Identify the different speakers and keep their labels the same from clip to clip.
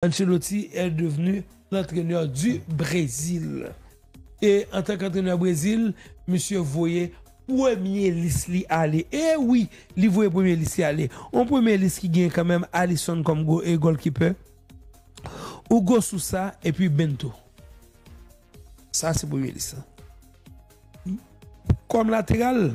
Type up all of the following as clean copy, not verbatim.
Speaker 1: Ancelotti est devenu l'entraîneur du Brésil. Et en tant qu'entraîneur Brésil, monsieur voyait premier liste li aller. Et oui, il voyait premier liste aller. On premier liste qui gagne quand même Alisson comme goalkeeper. Hugo Sousa et puis Bento. Ça c'est premier liste. Comme latéral,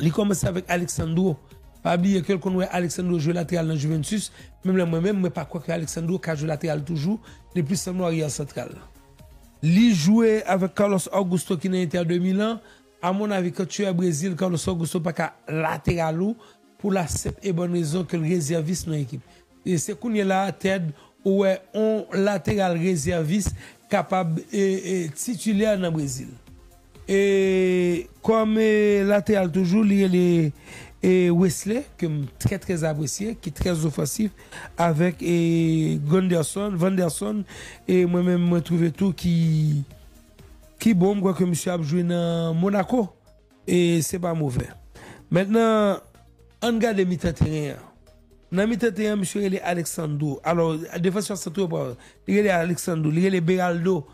Speaker 1: il commence avec Alexandro. Pas oublier que qu'on voit Alexandro jouer latéral dans Juventus, même moi-même, mais pas quoi que Alexandro qui joue latéral toujours, les plus seulement arrière central. Il jouait avec Carlos Augusto qui est Inter de Milan. À mon avis, quand tu es au Brésil, Carlos Augusto pas qu'à latéral pour la simple et bonne raison que le réserviste dans l'équipe. Et c'est qu'on est là, Ted, où est un latéral réserviste capable et titulaire dans le Brésil. Et comme latéral toujours, il y a Wesley, que je très très apprécié, qui est très offensif, avec Vanderson, et moi-même, je trouve tout qui bon, quoi que monsieur a joué dans Monaco, et c'est pas mauvais. Maintenant, on regarde les mi-terrain. Dans le mi-terrain, monsieur, il est Alexandro. Alors, défenseur central, il est Alexandro, il est Beraldo.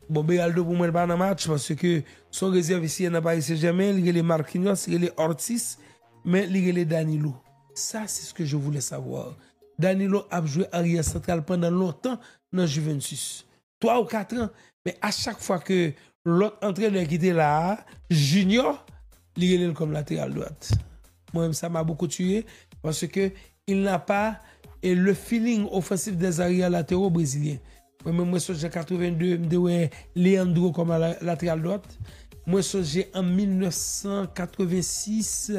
Speaker 1: Bon, Beraldo pour moi, il n'est pas dans le match parce que son réserve ici, il n'a pas essayé jamais. Il est Marquinhos, il est Ortiz, mais il est Danilo. Ça, c'est ce que je voulais savoir. Danilo a joué arrière central pendant longtemps dans Juventus. 3 ou 4 ans. Mais à chaque fois que l'autre entraîneur qui était là, Junior, il est comme latéral droite. Moi-même, ça m'a beaucoup tué parce que il n'a pas le feeling offensif des arrières latéraux brésiliens. Moi, j'ai 82, je Leandro comme latéral droite. Moi, j'ai en 1986,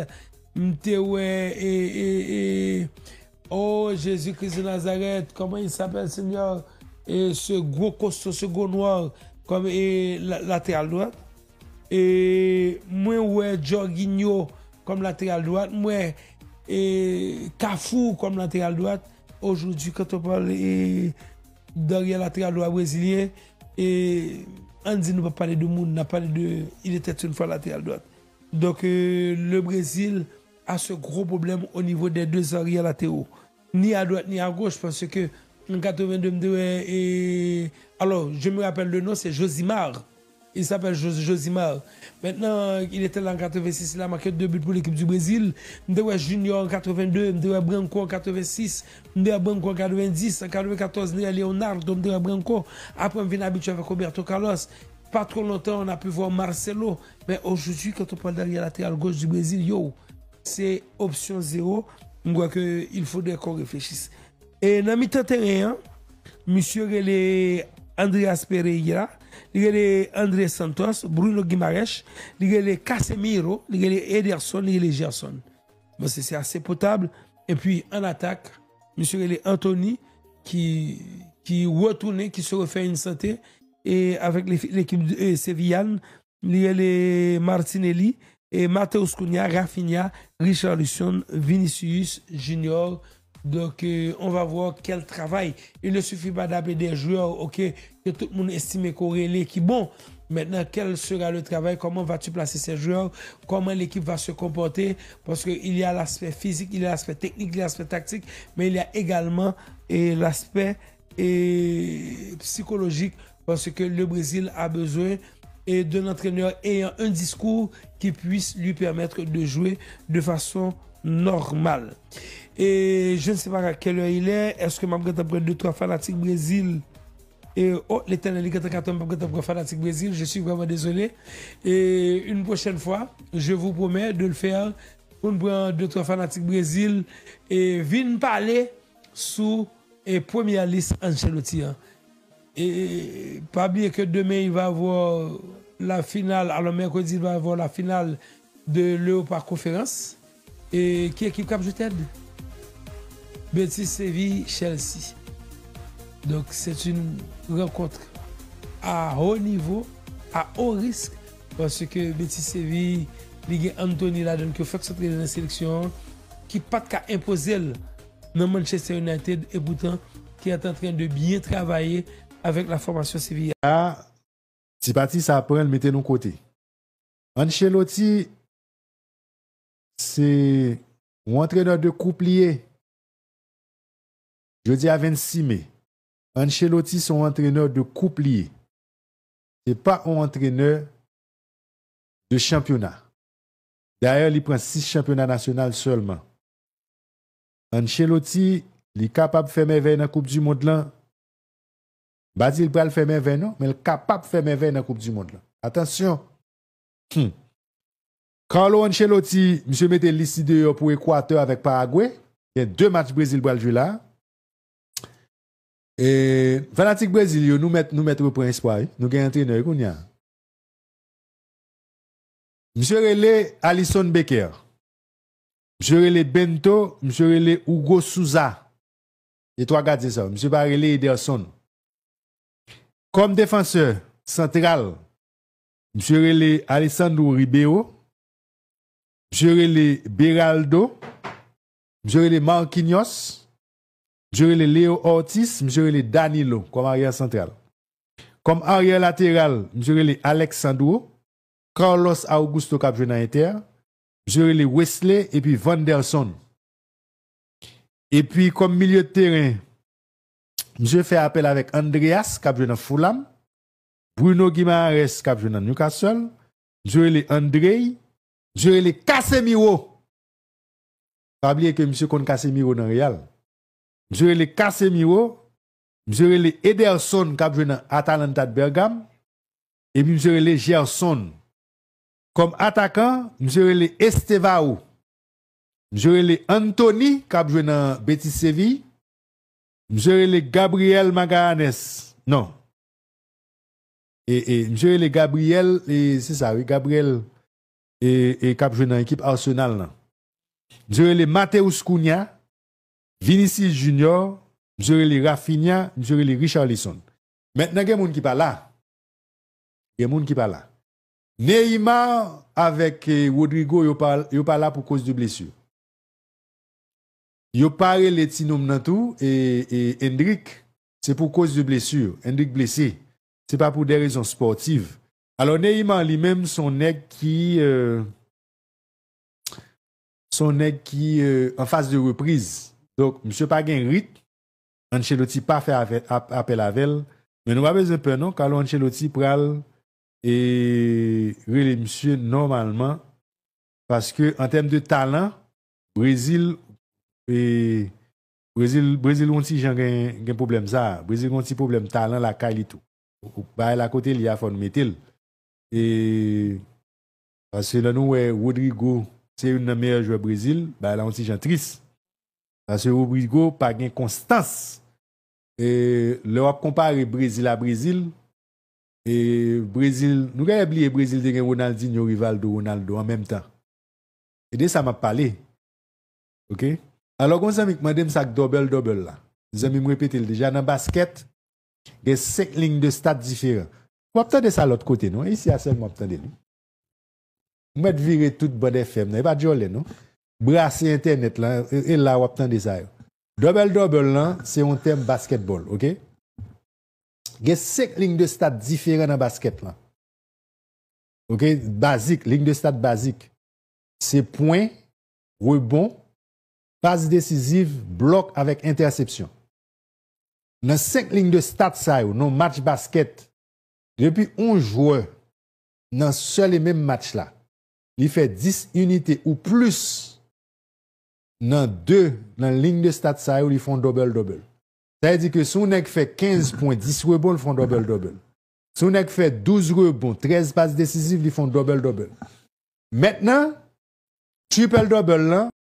Speaker 1: oh Jésus-Christ de Nazareth, comment il s'appelle, Seigneur? Et ce gros costaud, ce gros noir, comme latéral droite. Et moi, Jorginho comme latéral droite. Moi, Cafu comme latéral droite. Aujourd'hui, quand on parle derrière latéral droit brésilien, et Andy ne va pas parler de monde, n'a parlé de. Il était une fois latéral droite. Donc, le Brésil a ce gros problème au niveau des deux arrières latéraux. Ni à droite ni à gauche, parce que en 82, alors, je me rappelle le nom, c'est Josimar. Il s'appelle Josimar. Maintenant, il était là en 86, il a marqué 2 buts pour l'équipe du Brésil. M'dewe Junior en 82, m'dewe Branco en 86, m'dewe Branco en 90, en 94, il y a Leonardo, m'dewe Branco. Après, on vient habitué avec Roberto Carlos. Pas trop longtemps, on a pu voir Marcelo. Mais aujourd'hui, quand on parle derrière latéral gauche du Brésil, c'est option 0. Je crois qu'il faudrait qu'on réfléchisse. Et dans le mi-temps terrain, monsieur Andreas Pereira, il y a André Santos, Bruno Guimaraes, il y a Casemiro, il y a Ederson, il y a Gerson. Bon, c'est assez potable. Et puis en attaque, monsieur Anthony qui retourne, qui se refait une santé. Et avec l'équipe sévillane, il y a les Martinelli, et Mateus Cunha, Rafinha, Richarlison, Vinicius Junior. Donc, on va voir quel travail. Il ne suffit pas d'appeler des joueurs, ok, que tout le monde estime corrélés, qui bon. Maintenant, quel sera le travail? Comment vas-tu placer ces joueurs? Comment l'équipe va se comporter? Parce qu'il y a l'aspect physique, il y a l'aspect technique, il y a l'aspect tactique, mais il y a également l'aspect psychologique, parce que le Brésil a besoin d'un entraîneur ayant un discours qui puisse lui permettre de jouer de façon normale. Et je ne sais pas à quelle heure il est. Est-ce que je vais prendre 2-3 fanatiques Brésil? Et l'éternel est en fanatique Brésil. Je suis vraiment désolé. Et une prochaine fois, je vous promets de le faire. On prend 2-3 fanatiques Brésil et viennent parler sous première liste Ancelotti. Et pas oublier que demain, il va avoir la finale. Alors, mercredi, il va avoir la finale de l'Europa Conférence. Et qui équipe cap jeté? Betis Séville, Chelsea. Donc c'est une rencontre à haut niveau, à haut risque, parce que Betis Séville, Ligue Anthony là-dedans, qui fait sortir dans la sélection, qui pas qu'à imposer dans Manchester United, et pourtant qui est en train de bien travailler avec la formation Séville.
Speaker 2: Ah, c'est parti, ça après le mettre de côté. Ancelotti, c'est un entraîneur de couplier. Jeudi à 26 mai. Ancelotti son entraîneur de coupe liée. Ce n'est pas un entraîneur de championnat. D'ailleurs, il prend 6 championnats nationaux seulement. Ancelotti, il est capable de faire merveille dans la Coupe du Monde là. Il peut le faire merveille, non? Mais il est capable de faire merveille dans la Coupe du Monde là. Attention. Carlo Ancelotti, monsieur mette liste de pour Équateur avec Paraguay. Il y a 2 matchs Brésil pour le jouer là. Et fanatique Brésil, nous mettre pour espoir. Nous gagnons un entraîneur qu'on y a. Monsieur Relé Alisson Becker. Monsieur Relé Bento, monsieur Relé Hugo Souza. Et toi regardez ça, monsieur Relé Ederson. Comme défenseur central, monsieur Relé Alessandro Ribeiro. Monsieur Relé Beraldo. Monsieur Relé Marquinhos. Monsieur Relé Léo Ortiz, monsieur Relé Danilo comme arrière central. Comme arrière latéral, monsieur Relé Alexandro. Carlos Augusto Cap joué dans Inter, Jorele Wesley et puis Vanderson. Et puis comme milieu de terrain, je fais appel avec Andreas Cap joué dans Fulham, Bruno Guimaraes Cap joué dans Newcastle, Jorele Andrei, Jorele Casemiro. Pas oublier que monsieur connaît Casemiro dans Real. Jorele Casemiro, Jorele Ederson Cap joué dans Atalanta de Bergame et puis Jorele Gerson. Comme attaquant, monsieur le Estevao. Monsieur le Anthony, qui a joué dans Betis Séville. Monsieur le Gabriel Magallanes. Non. Et monsieur le Gabriel, c'est ça, oui, Gabriel, et qui a joué dans l'équipe Arsenal. Monsieur le Mateus Cunha. Vinicius Junior. Monsieur le Rafinha. Monsieur le Richarlison. Maintenant, il y a des gens qui parlent là. Il y a des gens qui parlent là. Neymar avec Rodrigo, yo pas là pour cause de blessure. Yo paré les tinom nan tout et Hendrik, c'est pour cause de blessure. Hendrik blessé. C'est pas pour des raisons sportives. Alors Neymar lui-même son nèg qui en phase de reprise. Donc monsieur pas gen rythme. Ancelotti pas fait appel à elle, mais nous pas besoin peur non car Ancelotti pral et relé monsieur normalement parce que en termes de talent Brésil ont si j'ai un problème ça Brésil ont si problème talent la caille tout bah la côté il y a faut mettre et parce que là nous Rodrigo c'est une des meilleurs joueurs Brésil bah là on si j'ai triste parce que Rodrigo pas gain constance et l'Europe comparer Brésil à Brésil. Et Brésil, nous avons oublié Brésil de Ronaldinho, Rivaldo, Ronaldo en même temps. Et de ça m'a parlé. OK? Alors, quand ça m'a demandé ça double là. Vous allez me répéter déjà dans le basket, il y a 5 lignes de stats différentes. Vous attendez ça de l'autre côté, non? Ici, à seulement attendez. Vous mettez virer toute bonne FM, non? Pas de jolé, non? Brasser Internet là, et là, vous attendez ça. Double là, c'est un thème basketball, OK? Il y a 5 lignes de stats différentes dans le basket là. OK, basique, ligne de stats basique. C'est points, rebond, passe décisive, bloc avec interception. Dans 5 lignes de stats ça, dans match basket, depuis 11 joueurs dans seul et même match là, il fait 10 unités ou plus dans la ligne de stats ça, ils font double. Ça veut dire que si on fait 15 points, 10 rebonds, ils font double. Si on fait 12 rebonds, 13 passes décisives, ils font double. Maintenant, triple-double là,